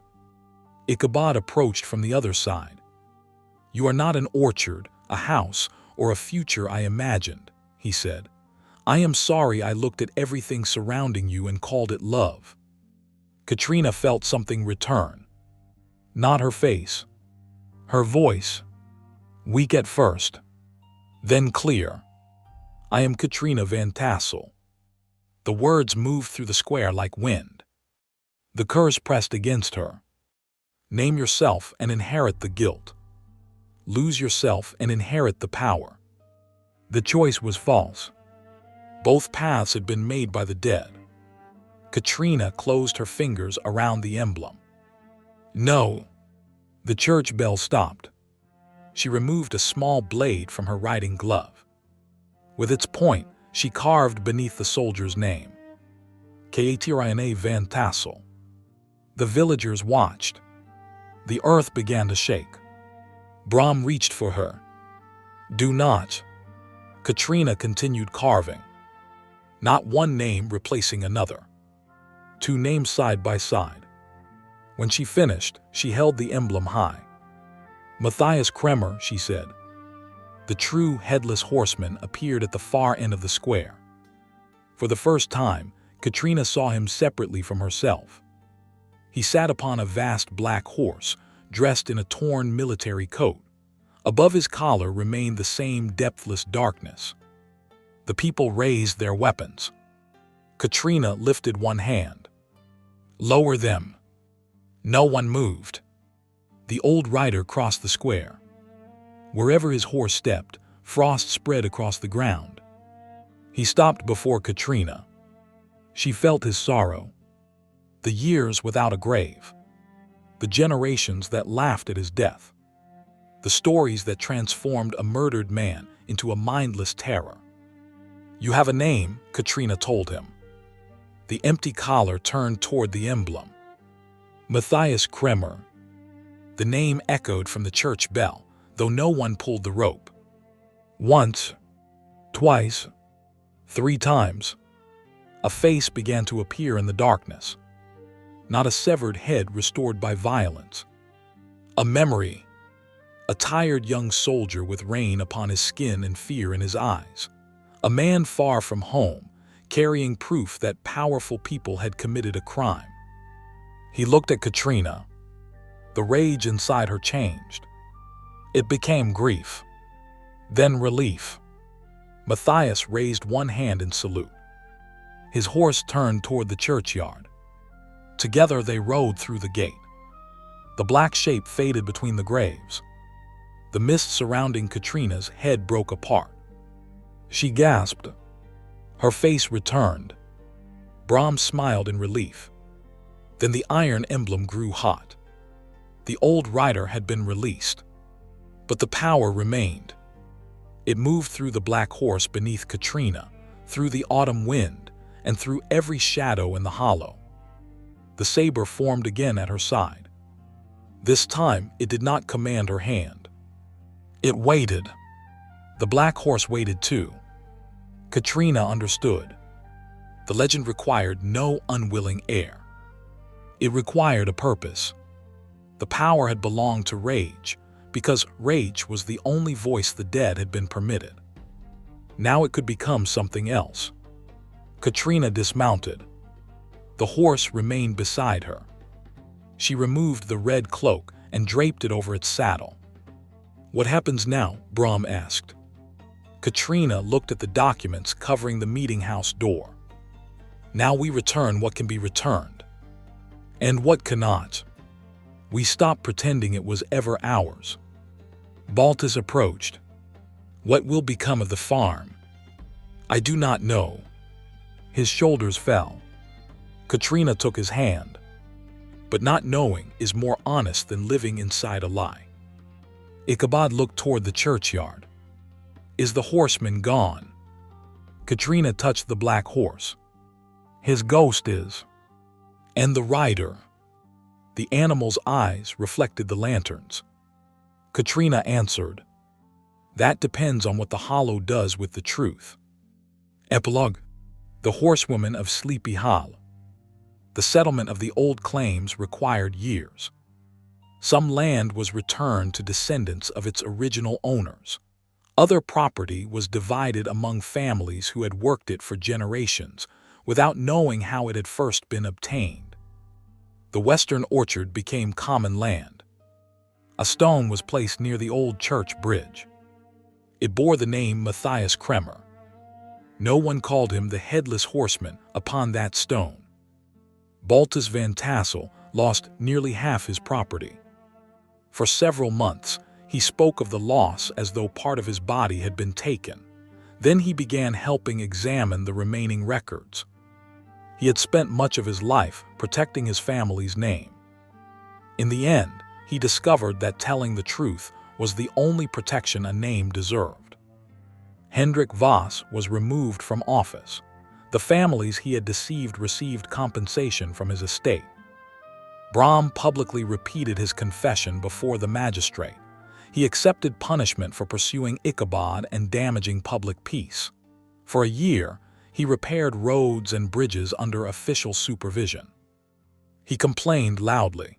Ichabod approached from the other side. You are not an orchard, a house, or a future I imagined, he said. I am sorry I looked at everything surrounding you and called it love. Katrina felt something return. Not her face. Her voice. Weak at first. Then clear. I am Katrina Van Tassel. The words moved through the square like wind. The curse pressed against her. Name yourself and inherit the guilt. Lose yourself and inherit the power. The choice was false. Both paths had been made by the dead. Katrina closed her fingers around the emblem. No. The church bell stopped. She removed a small blade from her riding glove. With its point, she carved beneath the soldier's name. Katrina Van Tassel. The villagers watched. The earth began to shake. Brom reached for her. Do not. Katrina continued carving. Not one name replacing another. Two names side by side. When she finished, she held the emblem high. Matthias Kremer, she said. The true Headless Horseman appeared at the far end of the square. For the first time, Katrina saw him separately from herself. He sat upon a vast black horse, dressed in a torn military coat. Above his collar remained the same depthless darkness. The people raised their weapons. Katrina lifted one hand. Lower them. No one moved. The old rider crossed the square. Wherever his horse stepped, frost spread across the ground. He stopped before Katrina. She felt his sorrow. The years without a grave. The generations that laughed at his death. The stories that transformed a murdered man into a mindless terror. You have a name, Katrina told him. The empty collar turned toward the emblem. Matthias Kremer. The name echoed from the church bell, though no one pulled the rope. Once, twice, 3 times, a face began to appear in the darkness. Not a severed head restored by violence. A memory. A tired young soldier with rain upon his skin and fear in his eyes. A man far from home, carrying proof that powerful people had committed a crime. He looked at Katrina. The rage inside her changed. It became grief. Then relief. Matthias raised one hand in salute. His horse turned toward the churchyard. Together they rode through the gate. The black shape faded between the graves. The mist surrounding Katrina's head broke apart. She gasped. Her face returned. Brom smiled in relief. Then the iron emblem grew hot. The old rider had been released. But the power remained. It moved through the black horse beneath Katrina, through the autumn wind, and through every shadow in the hollow. The saber formed again at her side. This time it did not command her hand. It waited. The black horse waited too. Katrina understood. The legend required no unwilling heir. It required a purpose. The power had belonged to rage, because rage was the only voice the dead had been permitted. Now it could become something else. Katrina dismounted. The horse remained beside her. She removed the red cloak and draped it over its saddle. "What happens now?" Brom asked. Katrina looked at the documents covering the meeting house door. "Now we return what can be returned. And what cannot. We stop pretending it was ever ours." Baltus approached. "What will become of the farm?" "I do not know." His shoulders fell. Katrina took his hand. But not knowing is more honest than living inside a lie. Ichabod looked toward the churchyard. "Is the horseman gone?" Katrina touched the black horse. "His ghost is." "And the rider?" The animal's eyes reflected the lanterns. Katrina answered, "That depends on what the hollow does with the truth." Epilogue. The horsewoman of Sleepy Hollow. The settlement of the old claims required years. Some land was returned to descendants of its original owners. Other property was divided among families who had worked it for generations, without knowing how it had first been obtained. The western orchard became common land. A stone was placed near the old church bridge. It bore the name Matthias Kremer. No one called him the Headless Horseman upon that stone. Baltus Van Tassel lost nearly half his property. For several months, he spoke of the loss as though part of his body had been taken. Then he began helping examine the remaining records. He had spent much of his life protecting his family's name. In the end, he discovered that telling the truth was the only protection a name deserved. Hendrik Voss was removed from office. The families he had deceived received compensation from his estate. Brom publicly repeated his confession before the magistrate. He accepted punishment for pursuing Ichabod and damaging public peace. For a year, he repaired roads and bridges under official supervision. He complained loudly.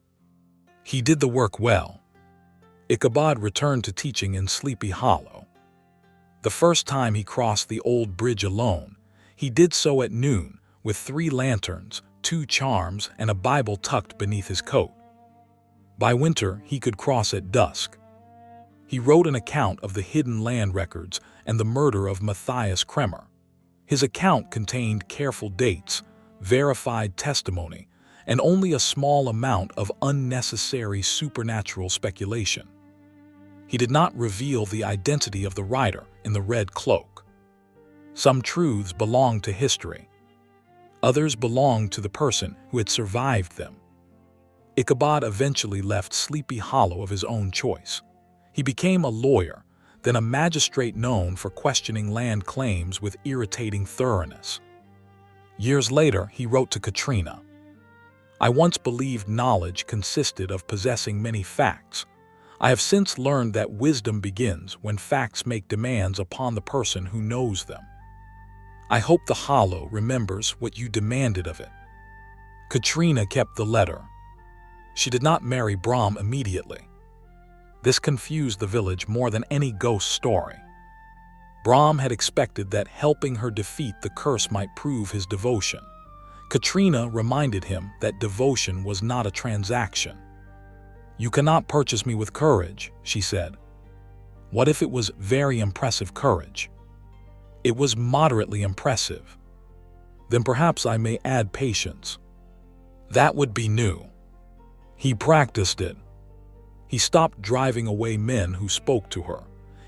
He did the work well. Ichabod returned to teaching in Sleepy Hollow. The first time he crossed the old bridge alone, he did so at noon with 3 lanterns, 2 charms, and a Bible tucked beneath his coat. By winter, he could cross at dusk. He wrote an account of the hidden land records and the murder of Matthias Kremer. His account contained careful dates, verified testimony, and only a small amount of unnecessary supernatural speculation. He did not reveal the identity of the rider in the red cloak. Some truths belonged to history. Others belonged to the person who had survived them. Ichabod eventually left Sleepy Hollow of his own choice. He became a lawyer, then a magistrate known for questioning land claims with irritating thoroughness. Years later, he wrote to Katrina, "I once believed knowledge consisted of possessing many facts. I have since learned that wisdom begins when facts make demands upon the person who knows them. I hope the Hollow remembers what you demanded of it." Katrina kept the letter. She did not marry Brom immediately. This confused the village more than any ghost story. Brom had expected that helping her defeat the curse might prove his devotion. Katrina reminded him that devotion was not a transaction. "You cannot purchase me with courage," she said. What if it was very impressive courage? It was moderately impressive. Then perhaps I may add patience. That would be new. He practiced it. He stopped driving away men who spoke to her.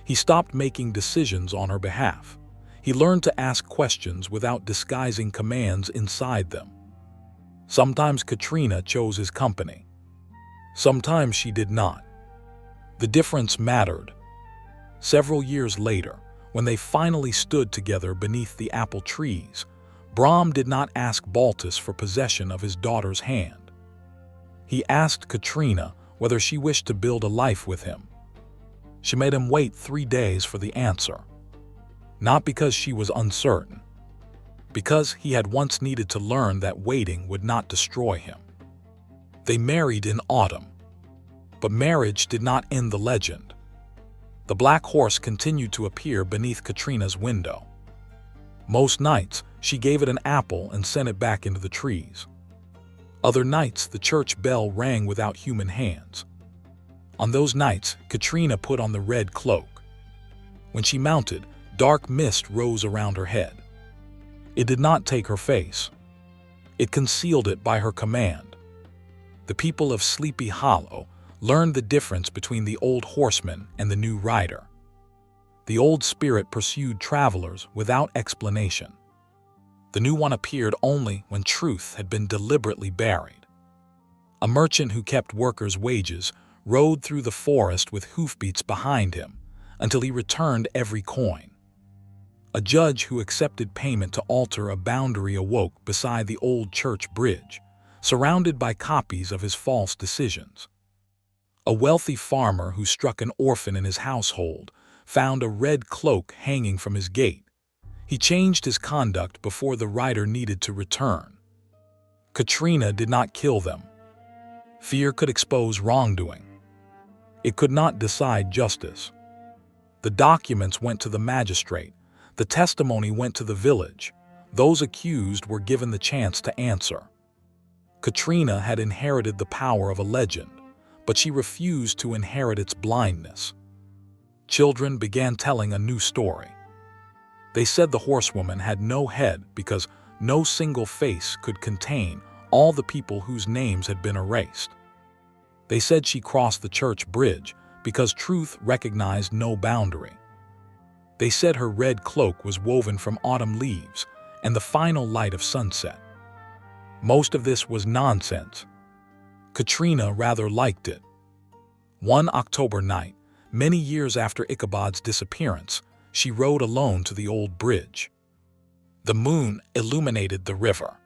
He stopped making decisions on her behalf. He learned to ask questions without disguising commands inside them. Sometimes Katrina chose his company. Sometimes she did not. The difference mattered. Several years later, when they finally stood together beneath the apple trees, Brom did not ask Baltus for possession of his daughter's hand. He asked Katrina whether she wished to build a life with him. She made him wait 3 days for the answer. not because she was uncertain, because he had once needed to learn that waiting would not destroy him. They married in autumn, but marriage did not end the legend. The black horse continued to appear beneath Katrina's window. Most nights, she gave it an apple and sent it back into the trees. Other nights, the church bell rang without human hands. On those nights, Katrina put on the red cloak. When she mounted, dark mist rose around her head. It did not take her face. It concealed it by her command. The people of Sleepy Hollow learned the difference between the old horseman and the new rider. The old spirit pursued travelers without explanation. The new one appeared only when truth had been deliberately buried. A merchant who kept workers' wages rode through the forest with hoofbeats behind him until he returned every coin. A judge who accepted payment to alter a boundary awoke beside the old church bridge, surrounded by copies of his false decisions. A wealthy farmer who struck an orphan in his household found a red cloak hanging from his gate. He changed his conduct before the rider needed to return. Katrina did not kill them. Fear could expose wrongdoing. It could not decide justice. The documents went to the magistrate. The testimony went to the village. Those accused were given the chance to answer. Katrina had inherited the power of a legend, but she refused to inherit its blindness. Children began telling a new story. They said the horsewoman had no head because no single face could contain all the people whose names had been erased. They said she crossed the church bridge because truth recognized no boundary. They said her red cloak was woven from autumn leaves and the final light of sunset. Most of this was nonsense. Katrina rather liked it. One October night, many years after Ichabod's disappearance, she rode alone to the old bridge. The moon illuminated the river.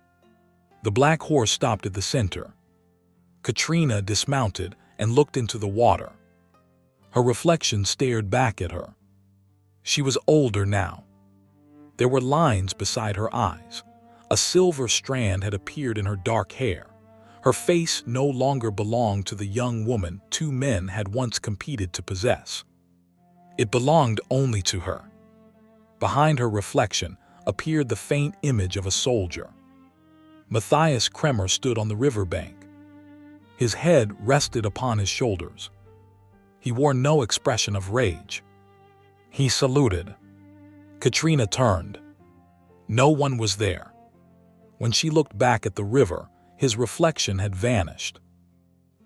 The black horse stopped at the center. Katrina dismounted and looked into the water. Her reflection stared back at her. She was older now. There were lines beside her eyes. A silver strand had appeared in her dark hair. Her face no longer belonged to the young woman two men had once competed to possess. It belonged only to her. Behind her reflection appeared the faint image of a soldier. Matthias Kremer stood on the riverbank. His head rested upon his shoulders. He wore no expression of rage. He saluted. Katrina turned. No one was there. When she looked back at the river, his reflection had vanished.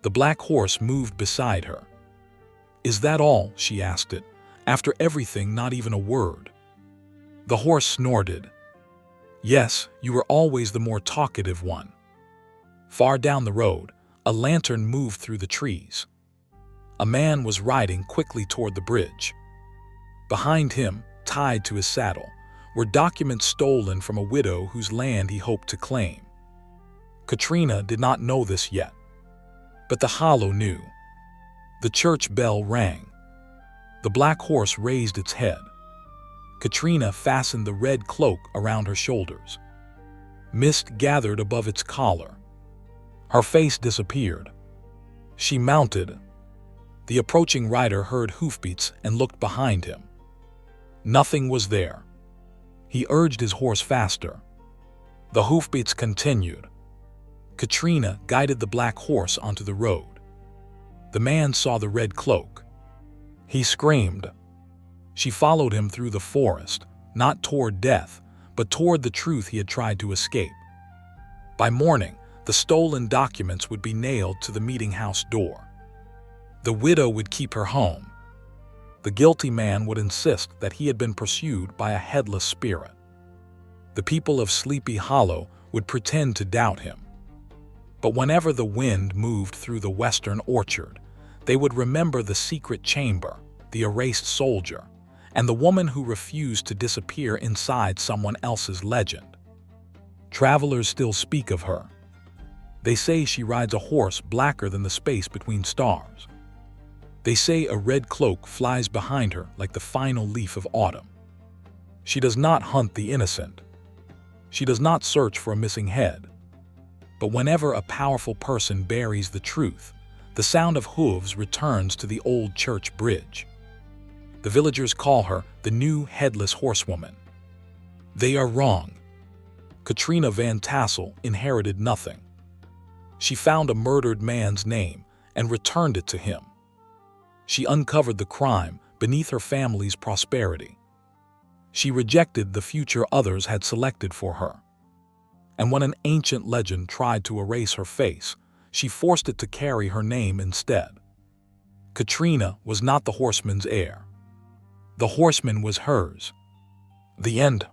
The black horse moved beside her. "Is that all?" she asked it. "After everything, not even a word." The horse snorted. "Yes, you were always the more talkative one." Far down the road, a lantern moved through the trees. A man was riding quickly toward the bridge. Behind him, tied to his saddle, were documents stolen from a widow whose land he hoped to claim. Katrina did not know this yet, but the hollow knew. The church bell rang. The black horse raised its head. Katrina fastened the red cloak around her shoulders. Mist gathered above its collar. Her face disappeared. She mounted. The approaching rider heard hoofbeats and looked behind him. Nothing was there. He urged his horse faster. The hoofbeats continued. Katrina guided the black horse onto the road. The man saw the red cloak. He screamed. She followed him through the forest, not toward death, but toward the truth he had tried to escape. By morning, the stolen documents would be nailed to the meeting house door. The widow would keep her home. The guilty man would insist that he had been pursued by a headless spirit. The people of Sleepy Hollow would pretend to doubt him. But whenever the wind moved through the western orchard, they would remember the secret chamber, the erased soldier, and the woman who refused to disappear inside someone else's legend. Travelers still speak of her. They say she rides a horse blacker than the space between stars. They say a red cloak flies behind her like the final leaf of autumn. She does not hunt the innocent. She does not search for a missing head. But whenever a powerful person buries the truth, the sound of hooves returns to the old church bridge. The villagers call her the new Headless Horsewoman. They are wrong. Katrina Van Tassel inherited nothing. She found a murdered man's name and returned it to him. She uncovered the crime beneath her family's prosperity. She rejected the future others had selected for her. And when an ancient legend tried to erase her face, she forced it to carry her name instead. Katrina was not the horseman's heir. The horseman was hers. The end.